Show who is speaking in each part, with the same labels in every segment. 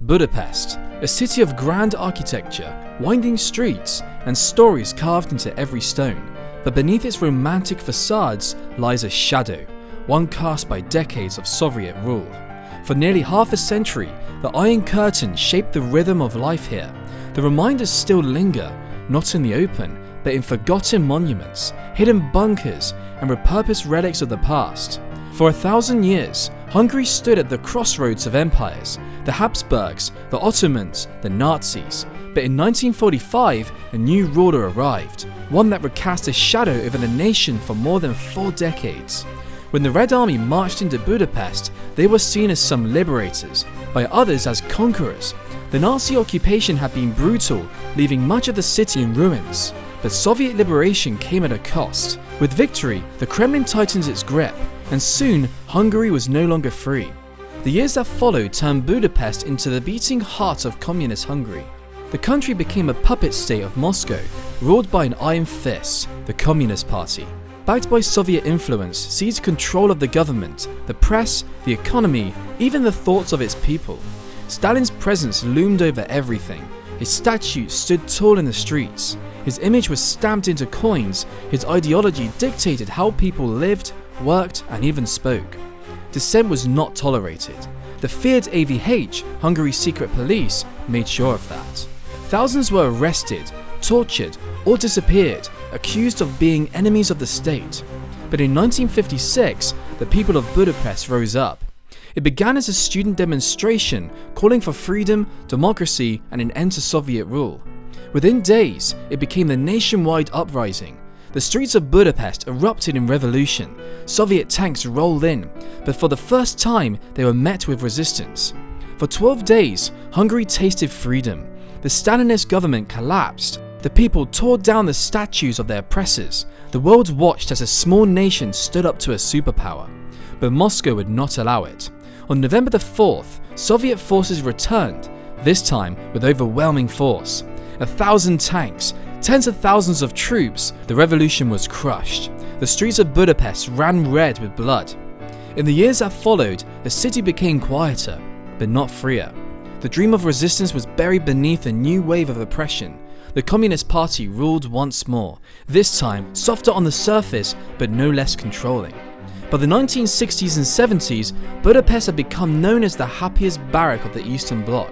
Speaker 1: Budapest, a city of grand architecture, winding streets, and stories carved into every stone. But beneath its romantic facades lies a shadow, one cast by decades of Soviet rule. For nearly half a century, the Iron Curtain shaped the rhythm of life here. The reminders still linger, not in the open, but in forgotten monuments, hidden bunkers, and repurposed relics of the past. For 1,000 years, Hungary stood at the crossroads of empires, the Habsburgs, the Ottomans, the Nazis. But in 1945, a new ruler arrived, one that would cast a shadow over the nation for more than 4 decades. When the Red Army marched into Budapest, they were seen as some liberators, by others as conquerors. The Nazi occupation had been brutal, leaving much of the city in ruins. But Soviet liberation came at a cost. With victory, the Kremlin tightened its grip, and soon Hungary was no longer free. The years that followed turned Budapest into the beating heart of communist Hungary. The country became a puppet state of Moscow, ruled by an iron fist, the Communist Party. Backed by Soviet influence, seized control of the government, the press, the economy, even the thoughts of its people. Stalin's presence loomed over everything. His statue stood tall in the streets. His image was stamped into coins. His ideology dictated how people lived, worked, and even spoke. Dissent was not tolerated. The feared AVH, Hungary's secret police, made sure of that. Thousands were arrested, tortured, or disappeared, accused of being enemies of the state. But in 1956, the people of Budapest rose up. It began as a student demonstration calling for freedom, democracy, and an end to Soviet rule. Within days, it became the nationwide uprising. The streets of Budapest erupted in revolution. Soviet tanks rolled in, but for the first time, they were met with resistance. For 12 days, Hungary tasted freedom. The Stalinist government collapsed. The people tore down the statues of their oppressors. The world watched as a small nation stood up to a superpower. But Moscow would not allow it. On November the 4th, Soviet forces returned, this time with overwhelming force. 1,000 tanks, tens of thousands of troops, the revolution was crushed. The streets of Budapest ran red with blood. In the years that followed, the city became quieter, but not freer. The dream of resistance was buried beneath a new wave of oppression. The Communist Party ruled once more, this time softer on the surface, but no less controlling. By the 1960s and 70s, Budapest had become known as the happiest barrack of the Eastern Bloc.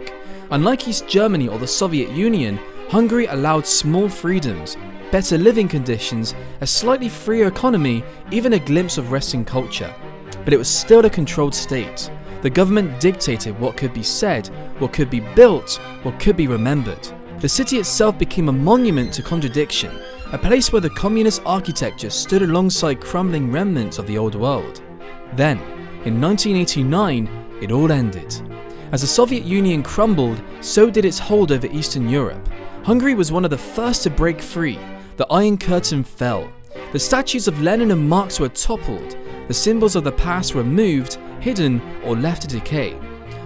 Speaker 1: Unlike East Germany or the Soviet Union, Hungary allowed small freedoms, better living conditions, a slightly freer economy, even a glimpse of Western culture. But it was still a controlled state. The government dictated what could be said, what could be built, what could be remembered. The city itself became a monument to contradiction, a place where the communist architecture stood alongside crumbling remnants of the old world. Then, in 1989, it all ended. As the Soviet Union crumbled, so did its hold over Eastern Europe. Hungary was one of the first to break free. The Iron Curtain fell. The statues of Lenin and Marx were toppled. The symbols of the past were moved, hidden, or left to decay.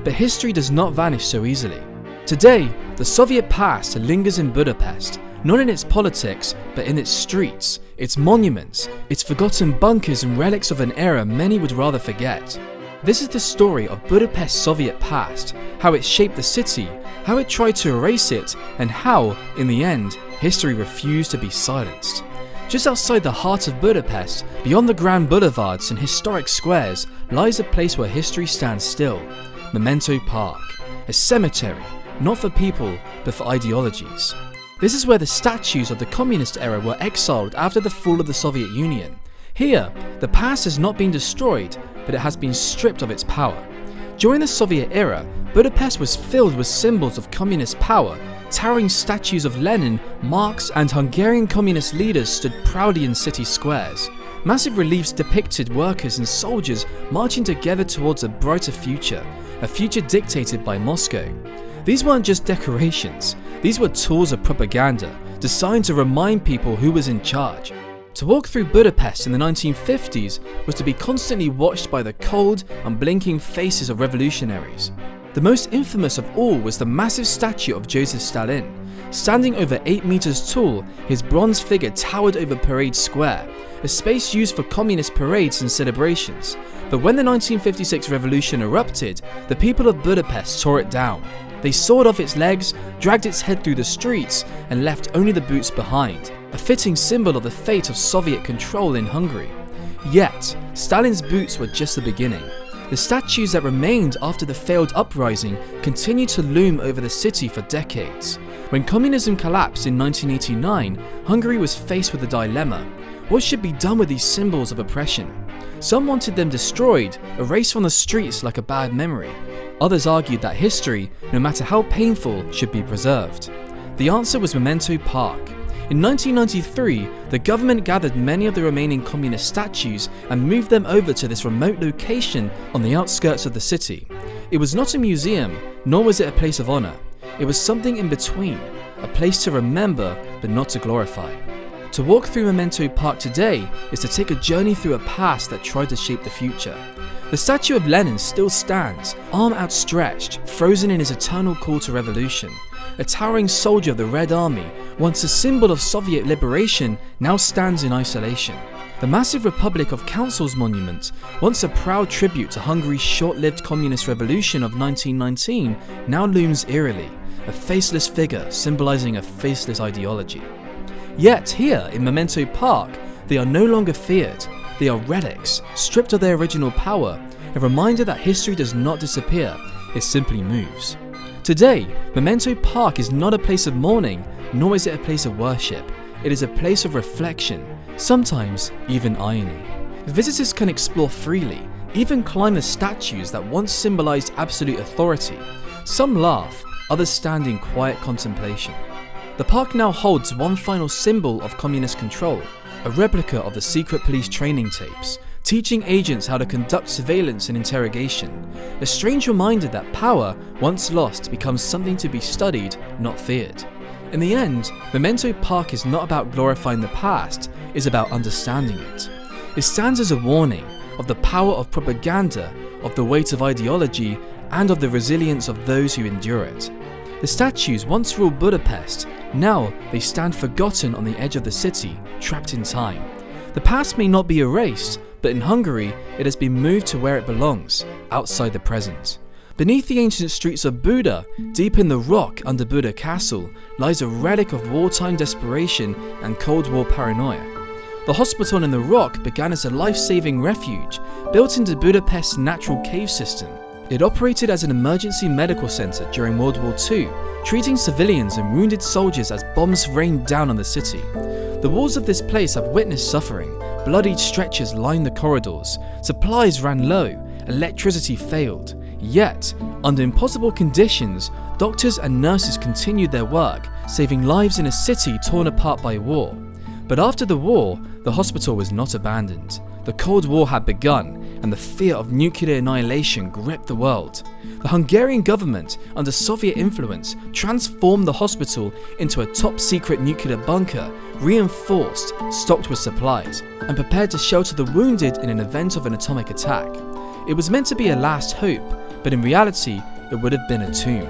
Speaker 1: But history does not vanish so easily. Today, the Soviet past lingers in Budapest, not in its politics, but in its streets, its monuments, its forgotten bunkers and relics of an era many would rather forget. This is the story of Budapest's Soviet past, how it shaped the city, how it tried to erase it, and how, in the end, history refused to be silenced. Just outside the heart of Budapest, beyond the grand boulevards and historic squares, lies a place where history stands still, Memento Park, a cemetery, not for people, but for ideologies. This is where the statues of the communist era were exiled after the fall of the Soviet Union. Here, the past has not been destroyed, but it has been stripped of its power. During the Soviet era, Budapest was filled with symbols of communist power. Towering statues of Lenin, Marx, and Hungarian communist leaders stood proudly in city squares. Massive reliefs depicted workers and soldiers marching together towards a brighter future, a future dictated by Moscow. These weren't just decorations, these were tools of propaganda, designed to remind people who was in charge. To walk through Budapest in the 1950s was to be constantly watched by the cold, unblinking faces of revolutionaries. The most infamous of all was the massive statue of Joseph Stalin. Standing over 8 meters tall, his bronze figure towered over Parade Square, a space used for communist parades and celebrations. But when the 1956 revolution erupted, the people of Budapest tore it down. They sawed off its legs, dragged its head through the streets, and left only the boots behind, a fitting symbol of the fate of Soviet control in Hungary. Yet, Stalin's boots were just the beginning. The statues that remained after the failed uprising continued to loom over the city for decades. When communism collapsed in 1989, Hungary was faced with a dilemma. What should be done with these symbols of oppression? Some wanted them destroyed, erased from the streets like a bad memory. Others argued that history, no matter how painful, should be preserved. The answer was Memento Park. In 1993, the government gathered many of the remaining communist statues and moved them over to this remote location on the outskirts of the city. It was not a museum, nor was it a place of honor. It was something in between, a place to remember but not to glorify. To walk through Memento Park today is to take a journey through a past that tried to shape the future. The statue of Lenin still stands, arm outstretched, frozen in his eternal call to revolution. A towering soldier of the Red Army, once a symbol of Soviet liberation, now stands in isolation. The massive Republic of Councils monument, once a proud tribute to Hungary's short-lived communist revolution of 1919, now looms eerily, a faceless figure symbolizing a faceless ideology. Yet here in Memento Park, they are no longer feared. They are relics, stripped of their original power, a reminder that history does not disappear, it simply moves. Today, Memento Park is not a place of mourning, nor is it a place of worship. It is a place of reflection, sometimes even irony. Visitors can explore freely, even climb the statues that once symbolized absolute authority. Some laugh, others stand in quiet contemplation. The park now holds one final symbol of communist control, a replica of the secret police training tapes, teaching agents how to conduct surveillance and interrogation. A strange reminder that power, once lost, becomes something to be studied, not feared. In the end, Memento Park is not about glorifying the past, it's about understanding it. It stands as a warning of the power of propaganda, of the weight of ideology, and of the resilience of those who endure it. The statues once ruled Budapest. Now they stand forgotten on the edge of the city, trapped in time. The past may not be erased, but in Hungary it has been moved to where it belongs, outside the present. Beneath the ancient streets of Buda, deep in the rock under Buda Castle, lies a relic of wartime desperation and Cold War paranoia. The hospital in the rock began as a life-saving refuge, built into Budapest's natural cave system. It operated as an emergency medical centre during World War II, treating civilians and wounded soldiers as bombs rained down on the city. The walls of this place have witnessed suffering. Bloodied stretchers lined the corridors, supplies ran low, electricity failed. Yet, under impossible conditions, doctors and nurses continued their work, saving lives in a city torn apart by war. But after the war, the hospital was not abandoned. The Cold War had begun, and the fear of nuclear annihilation gripped the world. The Hungarian government, under Soviet influence, transformed the hospital into a top-secret nuclear bunker, reinforced, stocked with supplies, and prepared to shelter the wounded in an event of an atomic attack. It was meant to be a last hope, but in reality, it would have been a tomb.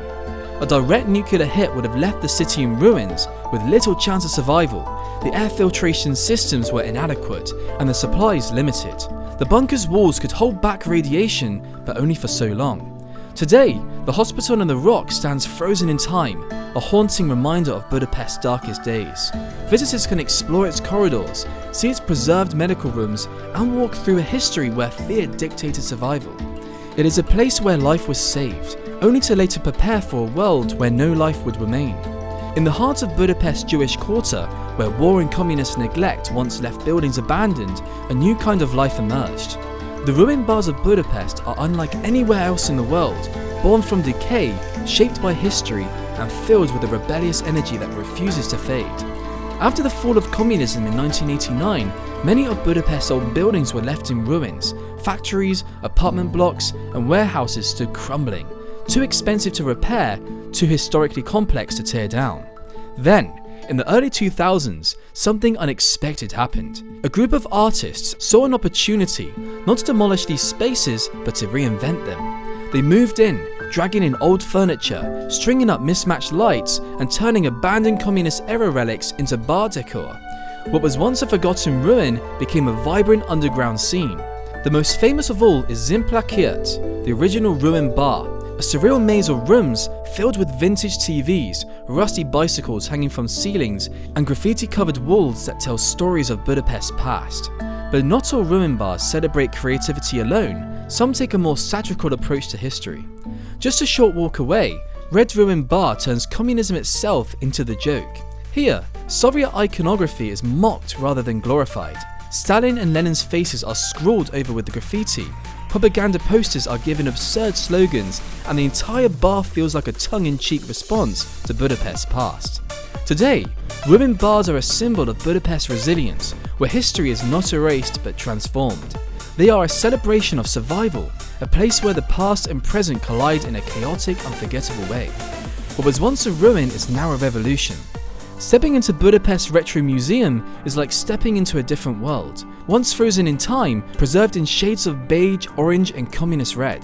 Speaker 1: A direct nuclear hit would have left the city in ruins, with little chance of survival. The air filtration systems were inadequate, and the supplies limited. The bunker's walls could hold back radiation, but only for so long. Today, the hospital on the rock stands frozen in time, a haunting reminder of Budapest's darkest days. Visitors can explore its corridors, see its preserved medical rooms, and walk through a history where fear dictated survival. It is a place where life was saved, only to later prepare for a world where no life would remain. In the heart of Budapest's Jewish quarter, where war and communist neglect once left buildings abandoned, a new kind of life emerged. The ruined bars of Budapest are unlike anywhere else in the world, born from decay, shaped by history, and filled with a rebellious energy that refuses to fade. After the fall of communism in 1989, many of Budapest's old buildings were left in ruins. Factories, apartment blocks, and warehouses stood crumbling, too expensive to repair, too historically complex to tear down. Then, in the early 2000s, something unexpected happened. A group of artists saw an opportunity not to demolish these spaces, but to reinvent them. They moved in, dragging in old furniture, stringing up mismatched lights, and turning abandoned communist-era relics into bar decor. What was once a forgotten ruin became a vibrant underground scene. The most famous of all is Zimplakirt, the original ruined bar, a surreal maze of rooms filled with vintage TVs, rusty bicycles hanging from ceilings, and graffiti-covered walls that tell stories of Budapest's past. But not all ruin bars celebrate creativity alone, some take a more satirical approach to history. Just a short walk away, Red Ruin Bar turns communism itself into the joke. Here, Soviet iconography is mocked rather than glorified. Stalin and Lenin's faces are scrawled over with the graffiti, propaganda posters are given absurd slogans, and the entire bar feels like a tongue-in-cheek response to Budapest's past. Today, ruin bars are a symbol of Budapest's resilience, where history is not erased but transformed. They are a celebration of survival, a place where the past and present collide in a chaotic, unforgettable way. What was once a ruin is now a revolution. Stepping into Budapest Retro Museum is like stepping into a different world, once frozen in time, preserved in shades of beige, orange and communist red.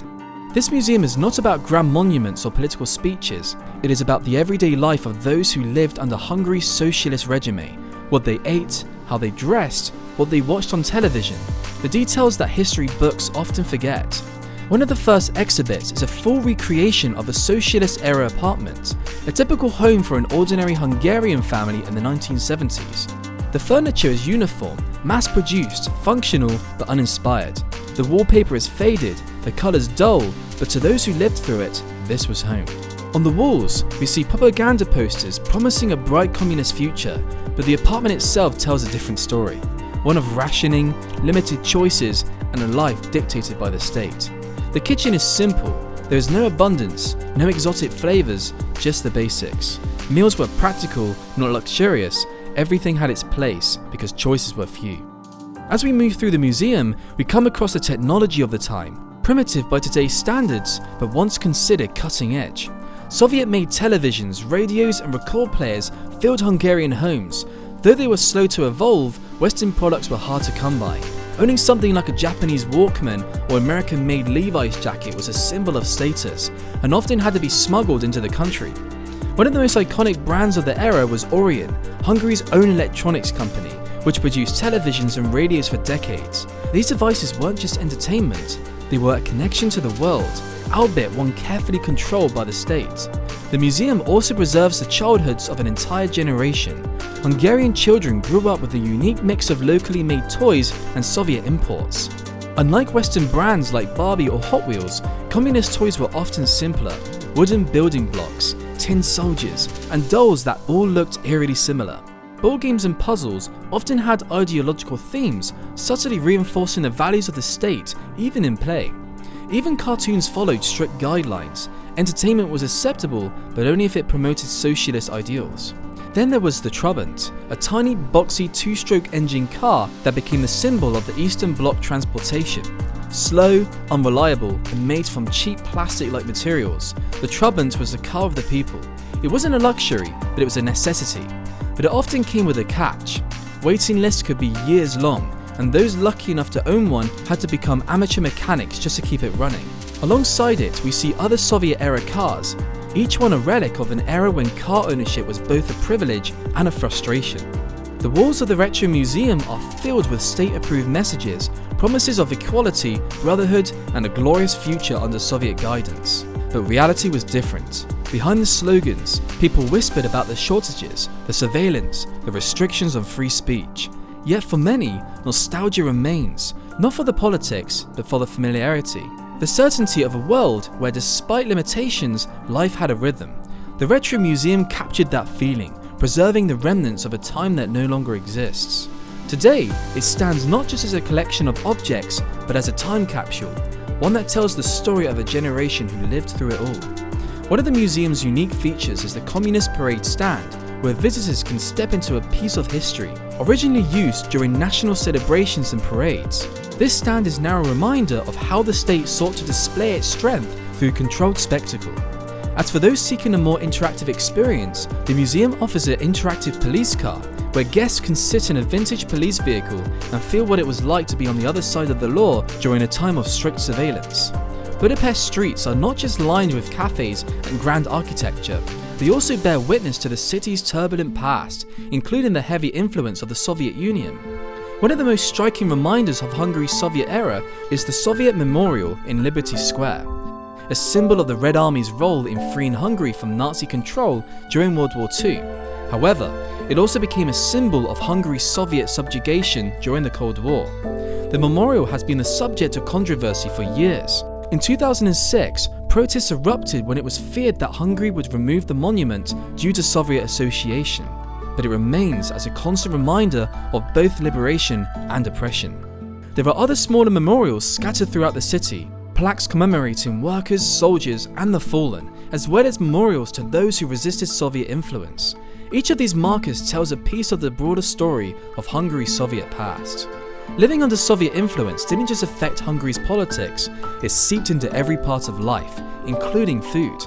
Speaker 1: This museum is not about grand monuments or political speeches, it is about the everyday life of those who lived under Hungary's socialist regime, what they ate, how they dressed, what they watched on television, the details that history books often forget. One of the first exhibits is a full recreation of a socialist-era apartment, a typical home for an ordinary Hungarian family in the 1970s. The furniture is uniform, mass-produced, functional but uninspired. The wallpaper is faded, the colours dull, but to those who lived through it, this was home. On the walls, we see propaganda posters promising a bright communist future, but the apartment itself tells a different story. One of rationing, limited choices, and a life dictated by the state. The kitchen is simple, there is no abundance, no exotic flavours, just the basics. Meals were practical, not luxurious, everything had its place because choices were few. As we move through the museum, we come across the technology of the time, primitive by today's standards, but once considered cutting edge. Soviet-made televisions, radios and record players filled Hungarian homes. Though they were slow to evolve, Western products were hard to come by. Owning something like a Japanese Walkman or American-made Levi's jacket was a symbol of status, and often had to be smuggled into the country. One of the most iconic brands of the era was Orion, Hungary's own electronics company, which produced televisions and radios for decades. These devices weren't just entertainment, they were a connection to the world, albeit one carefully controlled by the state. The museum also preserves the childhoods of an entire generation. Hungarian children grew up with a unique mix of locally made toys and Soviet imports. Unlike Western brands like Barbie or Hot Wheels, communist toys were often simpler, wooden building blocks, tin soldiers, and dolls that all looked eerily similar. Board games and puzzles often had ideological themes, subtly reinforcing the values of the state, even in play. Even cartoons followed strict guidelines. Entertainment was acceptable, but only if it promoted socialist ideals. Then there was the Trabant, a tiny boxy two-stroke engine car that became the symbol of the Eastern Bloc transportation. Slow, unreliable, and made from cheap plastic-like materials, the Trabant was the car of the people. It wasn't a luxury, but it was a necessity. But it often came with a catch. Waiting lists could be years long, and those lucky enough to own one had to become amateur mechanics just to keep it running. Alongside it, we see other Soviet-era cars, each one a relic of an era when car ownership was both a privilege and a frustration. The walls of the Retro Museum are filled with state-approved messages, promises of equality, brotherhood, and a glorious future under Soviet guidance. But reality was different. Behind the slogans, people whispered about the shortages, the surveillance, the restrictions on free speech. Yet for many, nostalgia remains, not for the politics, but for the familiarity. The certainty of a world where, despite limitations, life had a rhythm. The Retro Museum captured that feeling, preserving the remnants of a time that no longer exists. Today, it stands not just as a collection of objects, but as a time capsule, one that tells the story of a generation who lived through it all. One of the museum's unique features is the Communist Parade stand, where visitors can step into a piece of history, originally used during national celebrations and parades. This stand is now a reminder of how the state sought to display its strength through controlled spectacle. As for those seeking a more interactive experience, the museum offers an interactive police car, where guests can sit in a vintage police vehicle and feel what it was like to be on the other side of the law during a time of strict surveillance. Budapest streets are not just lined with cafes and grand architecture, they also bear witness to the city's turbulent past, including the heavy influence of the Soviet Union. One of the most striking reminders of Hungary's Soviet era is the Soviet Memorial in Liberty Square. a symbol of the Red Army's role in freeing Hungary from Nazi control during World War II. However, it also became a symbol of Hungary's Soviet subjugation during the Cold War. The memorial has been the subject of controversy for years. In 2006, protests erupted when it was feared that Hungary would remove the monument due to Soviet association, but it remains as a constant reminder of both liberation and oppression. There are other smaller memorials scattered throughout the city, plaques commemorating workers, soldiers, and the fallen, as well as memorials to those who resisted Soviet influence. Each of these markers tells a piece of the broader story of Hungary's Soviet past. Living under Soviet influence didn't just affect Hungary's politics, it seeped into every part of life, including food.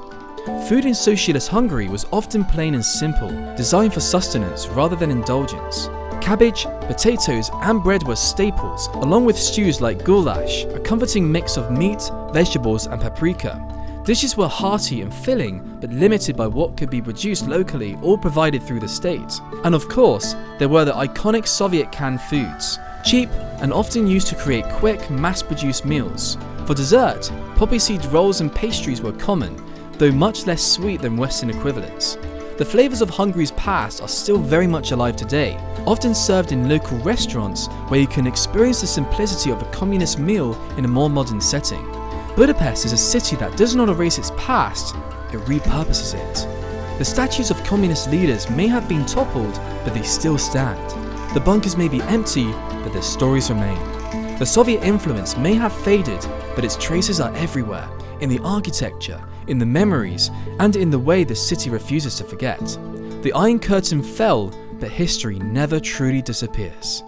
Speaker 1: Food in socialist Hungary was often plain and simple, designed for sustenance rather than indulgence. Cabbage, potatoes, and bread were staples, along with stews like goulash, a comforting mix of meat, vegetables, and paprika. Dishes were hearty and filling, but limited by what could be produced locally or provided through the state. And of course, there were the iconic Soviet canned foods, cheap and often used to create quick, mass-produced meals. For dessert, poppy seed rolls and pastries were common, though much less sweet than Western equivalents. The flavours of Hungary's past are still very much alive today, often served in local restaurants where you can experience the simplicity of a communist meal in a more modern setting. Budapest is a city that does not erase its past, it repurposes it. The statues of communist leaders may have been toppled, but they still stand. The bunkers may be empty, but their stories remain. The Soviet influence may have faded, but its traces are everywhere, in the architecture, in the memories, and in the way the city refuses to forget. The Iron Curtain fell, but history never truly disappears.